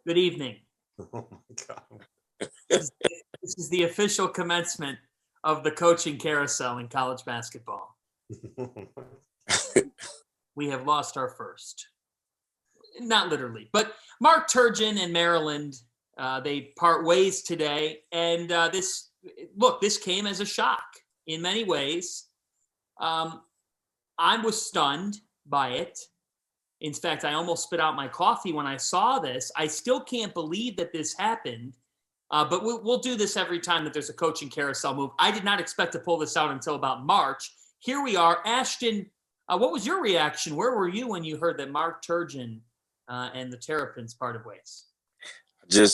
Good evening. Oh my God. This is the official commencement of the coaching carousel in college basketball. We have lost our first. Not literally, but Mark Turgeon and Maryland, they part ways today. And this came as a shock in many ways. I was stunned by it. In fact, I almost spit out my coffee when I saw this. I still can't believe that this happened. But we'll do this every time that there's a coaching carousel move. I did not expect to pull this out until about March. Here we are. Ashton, what was your reaction? Where were you when you heard that Mark Turgeon and the Terrapins parted ways?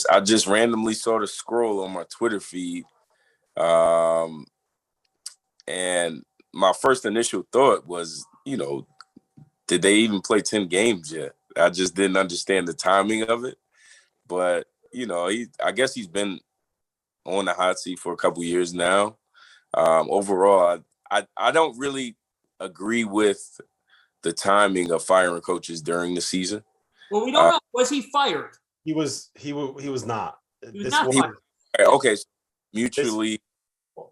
I just randomly saw the scroll on my Twitter feed. And my first initial thought was, did they even play 10 games yet? I just didn't understand the timing of it. But, I guess he's been on the hot seat for a couple years now. Overall, I don't really agree with the timing of firing coaches during the season. Well, we don't know. Was he fired? He was not. He was not fired. Okay, so mutually.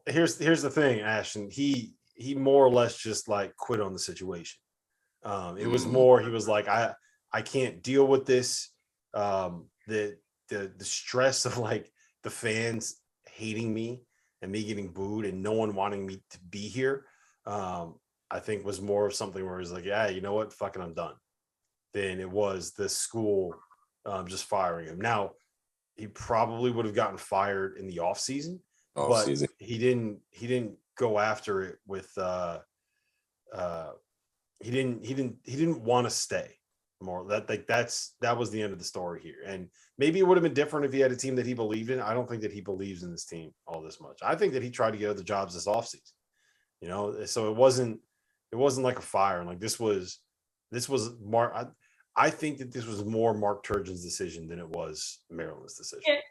Here's the thing, Ashton. He more or less just like quit on the situation. It was more, he was like, I can't deal with this. The stress of like the fans hating me and me getting booed and no one wanting me to be here. I think was more of something where he's like, yeah, you know what? Fucking I'm done. Than it was the school just firing him. Now, he probably would have gotten fired in the off season, but he didn't go after it with he didn't want to stay more. That was the end of the story here. And maybe it would have been different if he had a team that he believed in. I don't think that he believes in this team all this much. I think that he tried to get other jobs this offseason. So it wasn't like a fire. And like this was Mark. I think that this was more Mark Turgeon's decision than it was Maryland's decision. Yeah,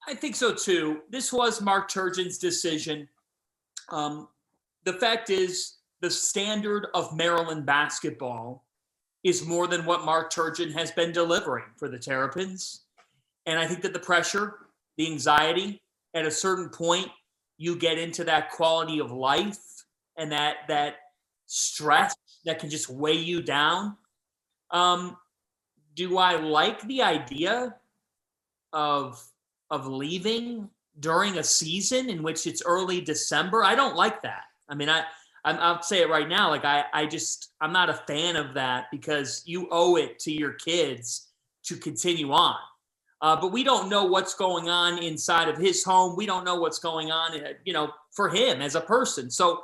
I think so too. This was Mark Turgeon's decision. The fact is, the standard of Maryland basketball is more than what Mark Turgeon has been delivering for the Terrapins. And I think that the pressure, the anxiety, at a certain point, you get into that quality of life and that stress that can just weigh you down. Do I like the idea of leaving during a season in which it's early December? I don't like that. I mean, I'll say it right now. Like I'm not a fan of that because you owe it to your kids to continue on. But we don't know what's going on inside of his home. We don't know what's going on, for him as a person. So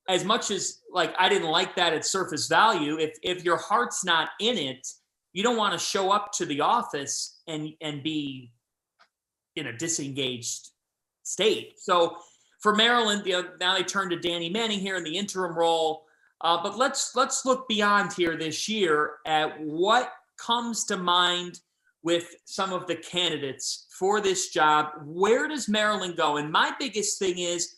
as much as like I didn't like that at surface value, if your heart's not in it, you don't want to show up to the office and be in a disengaged state. So for Maryland, now they turn to Danny Manning here in the interim role. But let's look beyond here this year at what comes to mind with some of the candidates for this job. Where does Maryland go? And my biggest thing is,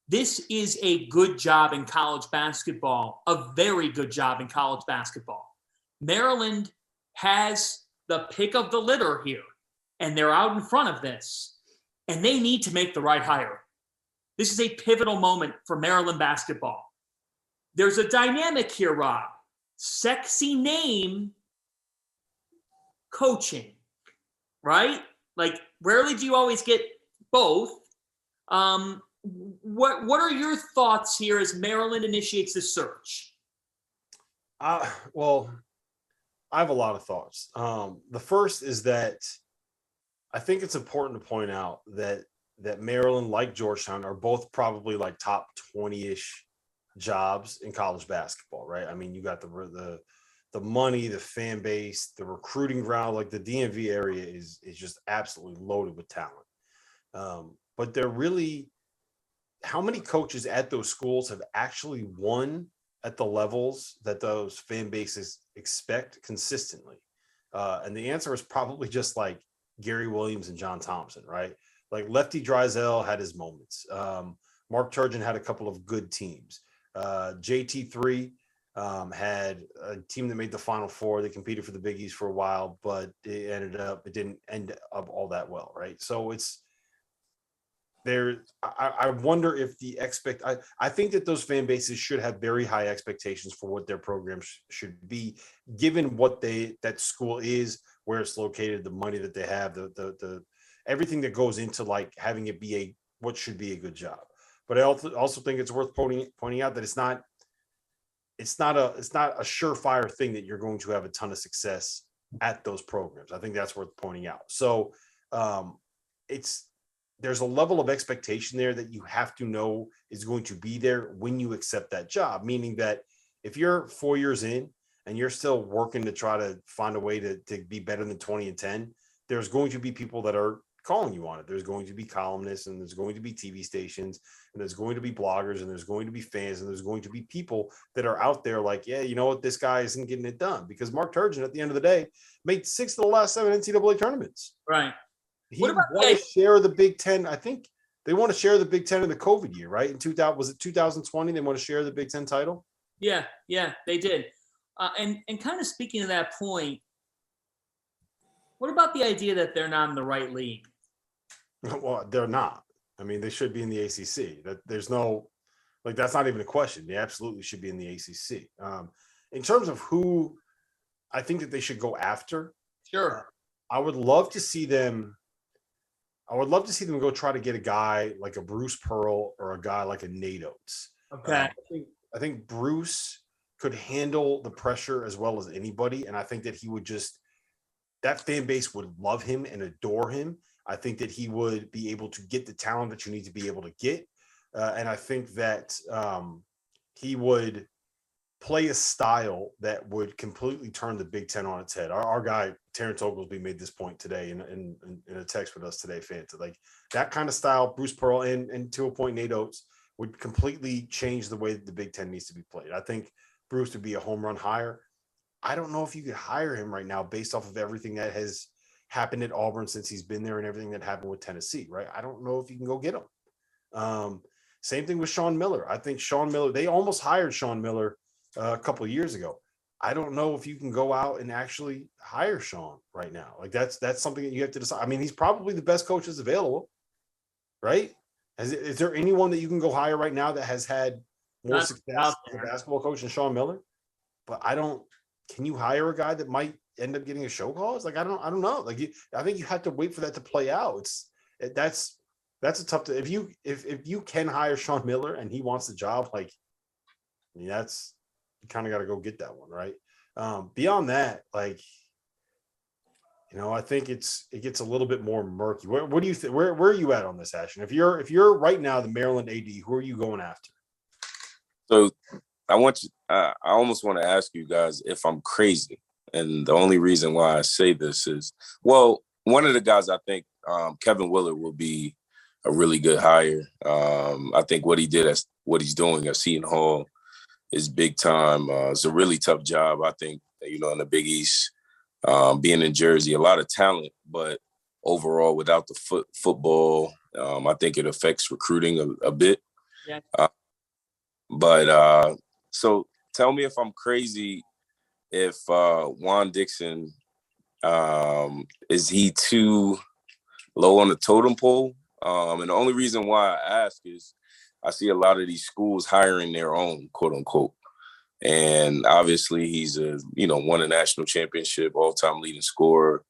this is a good job in college basketball, a very good job in college basketball. Maryland has the pick of the litter here, and they're out in front of this, and they need to make the right hire. This is a pivotal moment for Maryland basketball. There's a dynamic here, Rob. Sexy name, coaching, right? Like, rarely do you always get both. What are your thoughts here as Maryland initiates the search? Well, I have a lot of thoughts. The first is that I think it's important to point out that Maryland, like Georgetown, are both probably like top 20-ish jobs in college basketball, right? I mean, you got the money, the fan base, the recruiting ground. Like the DMV area is just absolutely loaded with talent. But they're really, how many coaches at those schools have actually won at the levels that those fan bases expect consistently? And the answer is probably just like Gary Williams and John Thompson, right? Like Lefty Driesell had his moments. Mark Turgeon had a couple of good teams. JT3 had a team that made the Final Four. They competed for the Big East for a while, but it didn't end up all that well, right? So it's there. I wonder if I think that those fan bases should have very high expectations for what their programs should be, given what that school is, where it's located, the money that they have, the everything that goes into like having it be what should be a good job. But I also think it's worth pointing out that it's not a surefire thing that you're going to have a ton of success at those programs. I think that's worth pointing out. So there's a level of expectation there that you have to know is going to be there when you accept that job, meaning that if you're 4 years in and you're still working to try to find a way to be better than 20 and 10, there's going to be people that are calling you on it. There's going to be columnists, and there's going to be TV stations, and there's going to be bloggers, and there's going to be fans, and there's going to be people that are out there like, yeah, you know what, this guy isn't getting it done, because Mark Turgeon at the end of the day made 6 of the last 7 NCAA tournaments. Right. He want to share the Big Ten. I think they want to share the Big Ten in the COVID year, right? In 2020? They want to share the Big Ten title. Yeah, they did. And kind of speaking to that point, what about the idea that they're not in the right league? Well, they're not. I mean, they should be in the ACC. There's no, like, that's not even a question. They absolutely should be in the ACC. In terms of who I think that they should go after, sure. I would love to see them go try to get a guy like a Bruce Pearl or a guy like a Nate Oates. Okay. I think Bruce could handle the pressure as well as anybody, and I think that he would that fan base would love him and adore him. I think that he would be able to get the talent that you need to be able to get. And I think that he would play a style that would completely turn the Big Ten on its head. Our guy, Terrence Oglesby, made this point today in a text with us today, fans. Like that kind of style, Bruce Pearl and to a point, Nate Oates would completely change the way that the Big Ten needs to be played. I think Bruce would be a home run hire. I don't know if you could hire him right now based off of everything that has happened at Auburn since he's been there and everything that happened with Tennessee, right? I don't know if you can go get him. Same thing with Sean Miller. I think Sean Miller, they almost hired Sean Miller a couple of years ago. I don't know if you can go out and actually hire Sean right now. Like that's something that you have to decide. I mean, he's probably the best coach that's available, right? Is there anyone that you can go hire right now that has had more success as a basketball coach than Sean Miller? But can you hire a guy that might end up getting a show cause? Like, I don't know. Like, I think you have to wait for that to play out. That's a tough if you can hire Sean Miller and he wants the job, like, I mean, you kind of got to go get that one, right? Beyond that, like, I think it gets a little bit more murky. What do you think? Where are you at on this, Ashton? If you're right now the Maryland AD, who are you going after? So I almost want to ask you guys if I'm crazy. And the only reason why I say this is, well, one of the guys I think Kevin Willard will be a really good hire. I think what he's doing at Seton Hall is big time. It's a really tough job. I think, in the Big East, being in Jersey, a lot of talent, but overall without the football, I think it affects recruiting a bit. Yeah. So tell me if I'm crazy, if Juan Dixon, is he too low on the totem pole? And the only reason why I ask is I see a lot of these schools hiring their own, quote unquote. And obviously he's won a national championship, all-time leading scorer.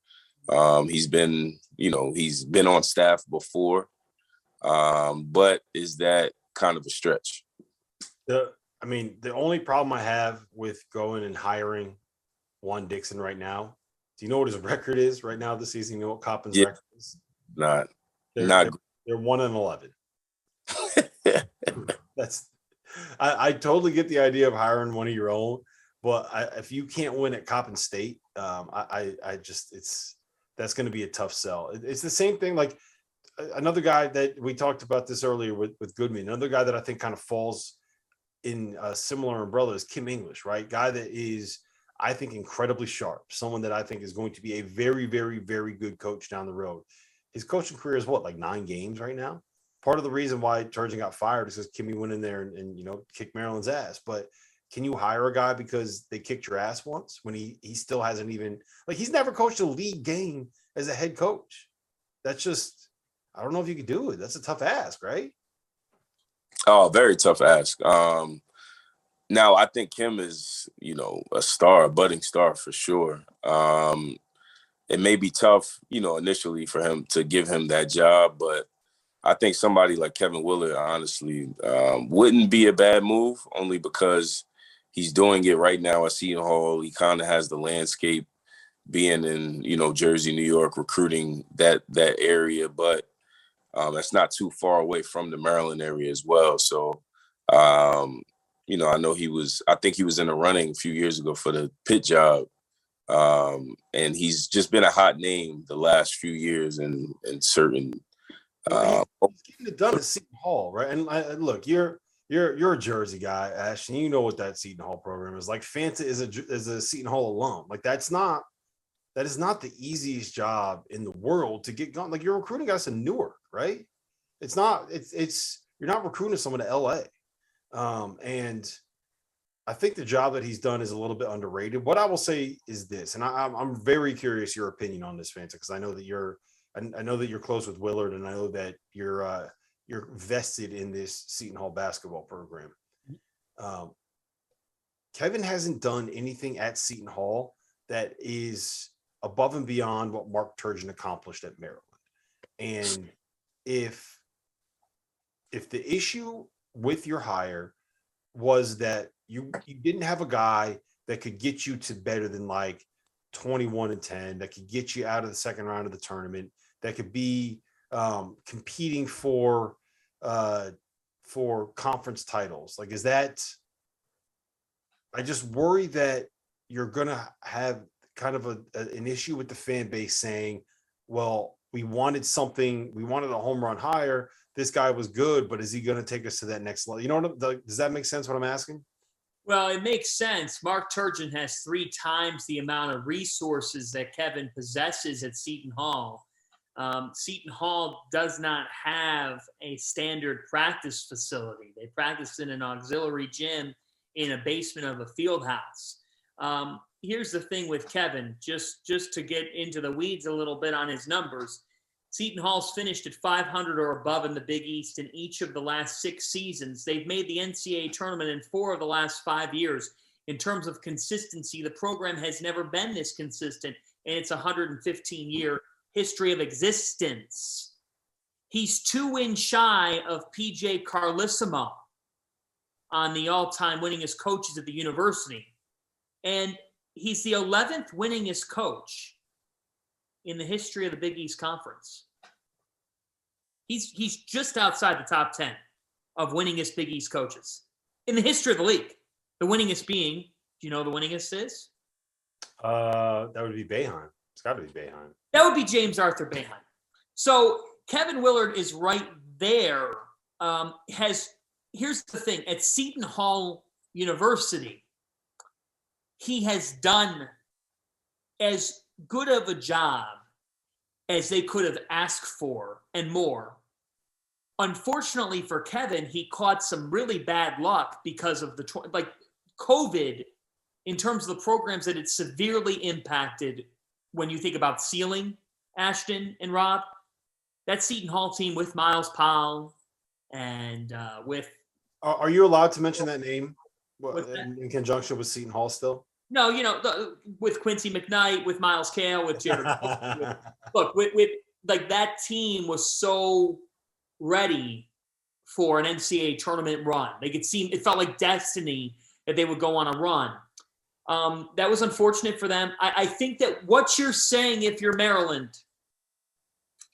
He's been on staff before. But is that kind of a stretch? The only problem I have with going and hiring Juan Dixon right now, do you know what his record is right now this season? You know what Coppen's record is? They're 1-11. I totally get the idea of hiring one of your own, but if you can't win at Coppin State, that's going to be a tough sell. It's the same thing. Like another guy that we talked about this earlier with Goodman, another guy that I think kind of falls in a similar umbrella is Kim English, right? Guy that is, I think, incredibly sharp. Someone that I think is going to be a very, very, very good coach down the road. His coaching career is like 9 games right now. Part of the reason why Turgeon got fired is because Kimmy went in there and kicked Maryland's ass. But can you hire a guy because they kicked your ass once when he still hasn't even, like, he's never coached a league game as a head coach. That's just, I don't know if you could do it. That's a tough ask, right? Oh, very tough ask. Now I think Kim is, a star, a budding star for sure. It may be tough, initially for him to give him that job, but I think somebody like Kevin Willard, honestly, wouldn't be a bad move, only because he's doing it right now at Seton Hall. He kind of has the landscape being in, Jersey, New York, recruiting that area, but that's not too far away from the Maryland area as well. So, I know I think he was in the running a few years ago for the Pitt job. And he's just been a hot name the last few years in certain. He's getting it done at Seton Hall, right? And look, you're a Jersey guy, Ash, and you know what that Seton Hall program is like. Fanta is a Seton Hall alum. Like, that is not the easiest job in the world to get going. Like, you're recruiting guys to Newark, right? It's not. It's you're not recruiting someone to LA. And I think the job that he's done is a little bit underrated. What I will say is this, and I'm very curious your opinion on this, Fanta, because I know that you're close with Willard, and I know that you're vested in this Seton Hall basketball program. Kevin hasn't done anything at Seton Hall that is above and beyond what Mark Turgeon accomplished at Maryland. And if the issue with your hire was that you didn't have a guy that could get you to better than like 21-10, that could get you out of the second round of the tournament, that could be competing for conference titles, like, is that? I just worry that you're gonna have kind of an issue with the fan base saying, well, we wanted a home run hire. This guy was good, but is he going to take us to that next level? You know does that make sense what I'm asking? Well, it makes sense. Mark Turgeon has 3 times the amount of resources that Kevin possesses at Seton Hall. Seton Hall does not have a standard practice facility. They practice in an auxiliary gym in a basement of a field house. Here's the thing with Kevin, just to get into the weeds a little bit on his numbers. Seton Hall's finished at 500 or above in the Big East in each of the last 6 seasons. They've made the NCAA tournament in 4 of the last 5 years. In terms of consistency, the program has never been this consistent in its 115-year history of existence. He's 2 wins shy of PJ Carlesimo on the all-time winningest coaches at the university. And he's the 11th winningest coach in the history of the Big East Conference. He's just outside the top 10 of winningest Big East coaches in the history of the league. The winningest being, do you know who the winningest is? That would be Boeheim. It's got to be Boeheim. That would be James Arthur Boeheim. So Kevin Willard is right there. Here's the thing. At Seton Hall University, he has done as good of a job as they could have asked for and more. Unfortunately for Kevin, he caught some really bad luck because of the COVID, in terms of the programs that it severely impacted. When you think about ceiling, Ashton and Rob, that Seton Hall team with Miles Powell and with. Are you allowed to mention that name in conjunction with Seton Hall still? No, with Quincy McKnight, with Miles Kale, with Jared. with that team was so ready for an NCAA tournament run. It felt like destiny that they would go on a run. That was unfortunate for them. I think that what you're saying, if you're Maryland,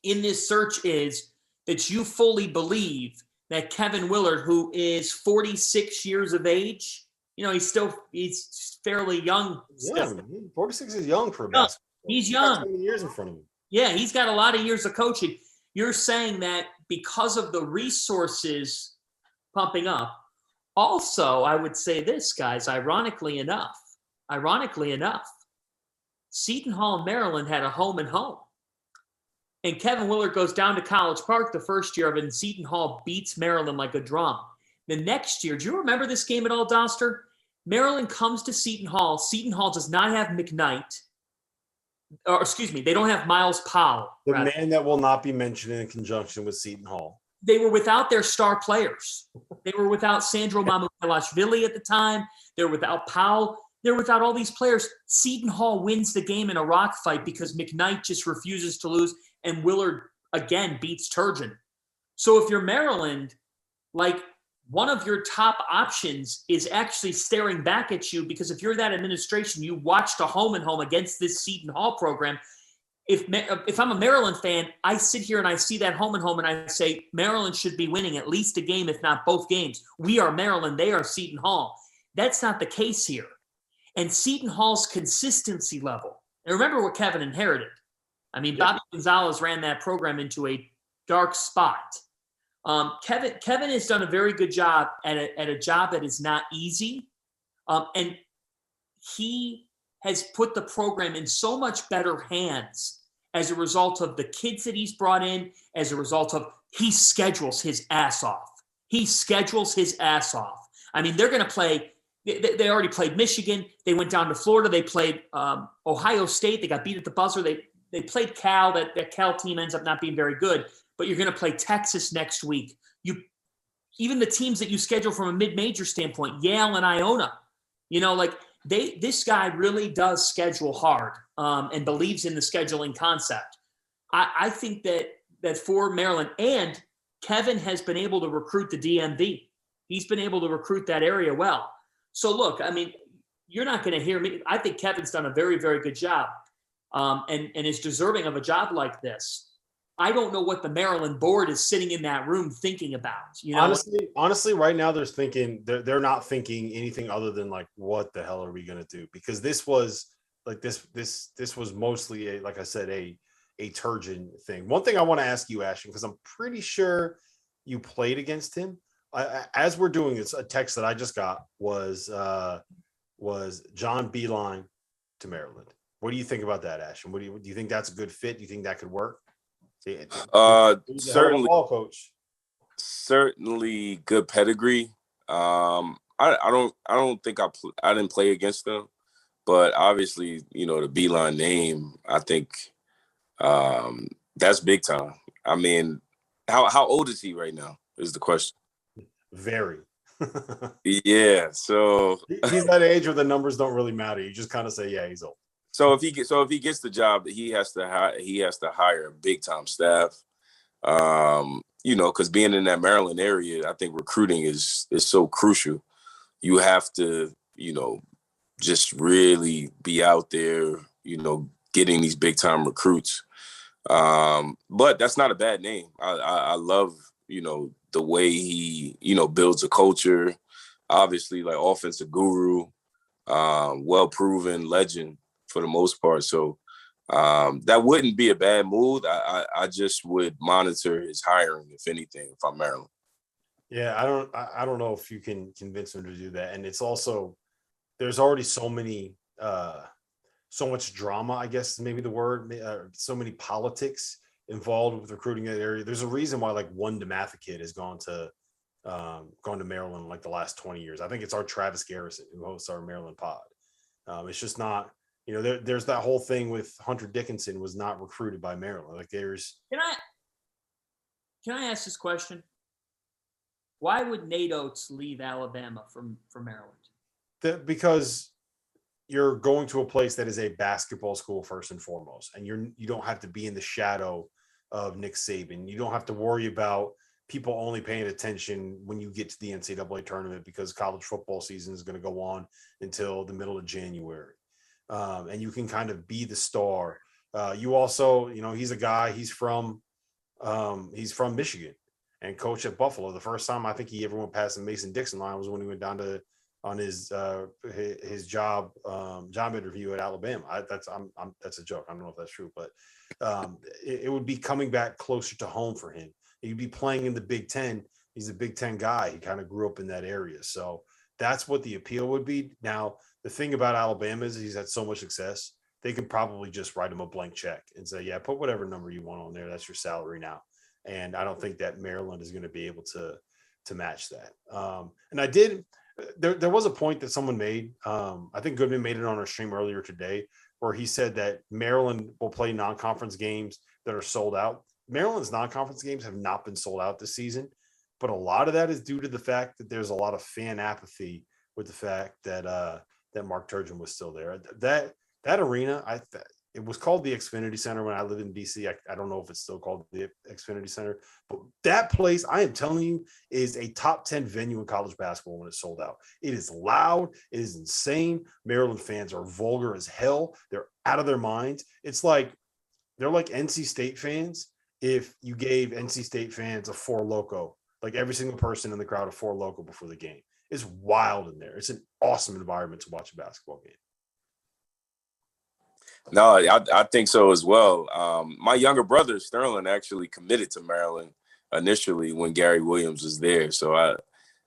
in this search is that you fully believe that Kevin Willard, who is 46 years of age, he's fairly young. Yeah, 46 is young for a basketball. He's young. Got 20 years in front of him. Yeah, he's got a lot of years of coaching. You're saying that because of the resources pumping up. Also, I would say this, guys, ironically enough, Seton Hall and Maryland had a home and home. And Kevin Willard goes down to College Park the first year of it, and Seton Hall beats Maryland like a drum. The next year, do you remember this game at all, Doster? Maryland comes to Seton Hall. Seton Hall does not have McKnight, or excuse me, they don't have Miles Powell. The man that will not be mentioned in conjunction with Seton Hall. They were without their star players. They were without Sandro Mamukelashvili at the time. They were without Powell. They're without all these players. Seton Hall wins the game in a rock fight because McKnight just refuses to lose, and Willard again beats Turgeon. So if you're Maryland, like, one of your top options is actually staring back at you, because if you're that administration, you watched a home and home against this Seton Hall program. If I'm a Maryland fan, I sit here and I see that home and home and I say Maryland should be winning at least a game, if not both games. We are Maryland. They are Seton Hall. That's not the case here. And Seton Hall's consistency level. And remember what Kevin inherited. I mean, Bobby Gonzalez ran that program into a dark spot. Kevin has done a very good job at a job that is not easy. And he has put the program in so much better hands as a result of the kids that he's brought in, as a result of he schedules his ass off. He schedules his ass off. I mean, they're going to play. They already played Michigan. They went down to Florida. They played Ohio State. They got beat at the buzzer. They played Cal. That Cal team ends up not being very good. But you're going to play Texas next week. Even the teams that you schedule from a mid-major standpoint, Yale and Iona, this guy really does schedule hard and believes in the scheduling concept. I think that for Maryland, and Kevin has been able to recruit the DMV. He's been able to recruit that area well. So look, I mean, you're not going to hear me. I think Kevin's done a very, very good job and is deserving of a job like this. I don't know what the Maryland board is sitting in that room thinking about. Honestly, right now they're not thinking anything other than like, what the hell are we going to do? Because this was like this was mostly like I said, a Turgeon thing. One thing I want to ask you, Ashton, because I'm pretty sure you played against him. As we're doing this, a text that I just got was John Beeline to Maryland. What do you think about that, Ashton? Do you think that's a good fit? Do you think that could work? Certainly, ball coach. Certainly good pedigree. I don't think I didn't play against them, but obviously, the Beeline name, I think that's big time. I mean, how old is he right now is the question. Very. Yeah, so he's that age where the numbers don't really matter. You just kind of say, yeah, he's old. So if he gets the job, he has to hire a big time staff. Because being in that Maryland area, I think recruiting is so crucial. You have to, just really be out there, getting these big time recruits. But that's not a bad name. I love, the way he, builds a culture. Obviously, like offensive guru, well proven legend for the most part. So that wouldn't be a bad move. I just would monitor his hiring, if anything, if I'm Maryland. Yeah, I don't know if you can convince him to do that. And it's also, there's already so much drama, I guess is maybe the word, so many politics involved with recruiting that area. There's a reason why like one DeMatha kid has gone to Maryland like the last 20 years. I think it's our Travis Garrison who hosts our Maryland pod. It's just not, there's that whole thing with Hunter Dickinson was not recruited by Maryland. Like there's. Can I ask this question? Why would Nate Oates leave Alabama for Maryland? Because you're going to a place that is a basketball school first and foremost, and you don't have to be in the shadow of Nick Saban. You don't have to worry about people only paying attention when you get to the NCAA tournament because college football season is going to go on until the middle of January. And you can kind of be the star. You also, he's a guy, he's from Michigan and coached at Buffalo. The first time I think he ever went past the Mason-Dixon line was when he went down on his job interview at Alabama. That's a joke. I don't know if that's true, but it would be coming back closer to home for him. He'd be playing in the Big Ten. He's a Big Ten guy. He kind of grew up in that area. So that's what the appeal would be. Now, the thing about Alabama is he's had so much success. They could probably just write him a blank check and say, yeah, put whatever number you want on there. That's your salary now. And I don't think that Maryland is going to be able to match that. And I did there was a point that someone made. I think Goodman made it on our stream earlier today, where he said that Maryland will play non-conference games that are sold out. Maryland's non-conference games have not been sold out this season, but a lot of that is due to the fact that there's a lot of fan apathy with the fact that that Mark Turgeon was still there. That arena, it was called the Xfinity Center when I lived in DC. I don't know if it's still called the Xfinity Center, but that place, I am telling you, is a top 10 venue in college basketball when it's sold out. It is loud. It is insane. Maryland fans are vulgar as hell. They're out of their minds. It's like, they're like NC State fans if you gave NC State fans a Four Loko, like every single person in the crowd a Four Loko before the game. It's wild in there. It's an awesome environment to watch a basketball game. No, I think so as well. My younger brother, Sterling, actually committed to Maryland initially when Gary Williams was there. So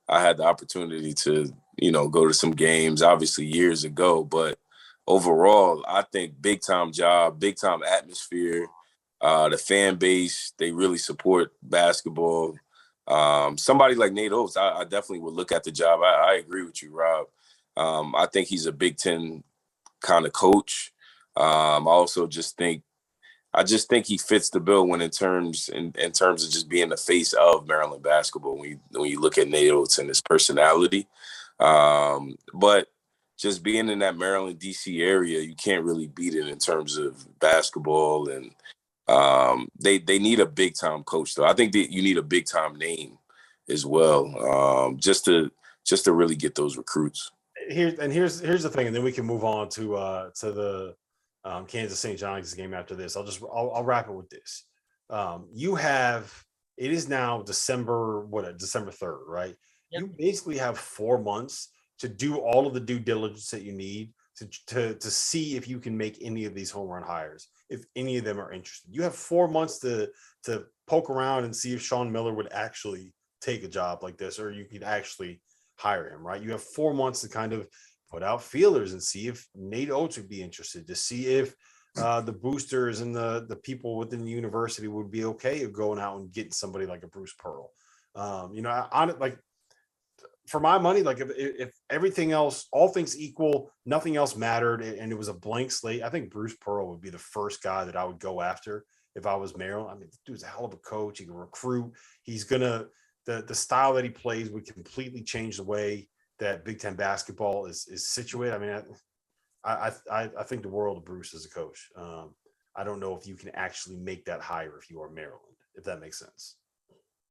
I had the opportunity to, go to some games, obviously years ago. But overall, I think big time job, big time atmosphere. The fan base, they really support basketball. Somebody like Nate Oates, I definitely would look at the job. I agree with you, Rob. I think he's a Big Ten kind of coach. I also just think he fits the bill when in terms of just being the face of Maryland basketball when you look at Nate Oates and his personality. But just being in that Maryland DC area, you can't really beat it in terms of basketball, and they need a big time coach though. I think that you need a big time name as well, just to really get those recruits. Here's the thing, and then we can move on to the Kansas St. John's game after this. I'll wrap it with this. It is now December 3rd, right? Yep. You basically have 4 months to do all of the due diligence that you need to see if you can make any of these home run hires, if any of them are interested. You have 4 months to poke around and see if Sean Miller would actually take a job like this, or you could actually hire him, right? You have 4 months to kind of put out feelers and see if Nate Oates would be interested, to see if the boosters and the people within the university would be okay of going out and getting somebody like a Bruce Pearl. For my money, like if everything else, all things equal, nothing else mattered, and it was a blank slate, I think Bruce Pearl would be the first guy that I would go after if I was Maryland. I mean, the dude's a hell of a coach. He can recruit. He's gonna the style that he plays would completely change the way that Big Ten basketball is situated. I mean, I think the world of Bruce as a coach. I don't know if you can actually make that hire if you are Maryland, if that makes sense.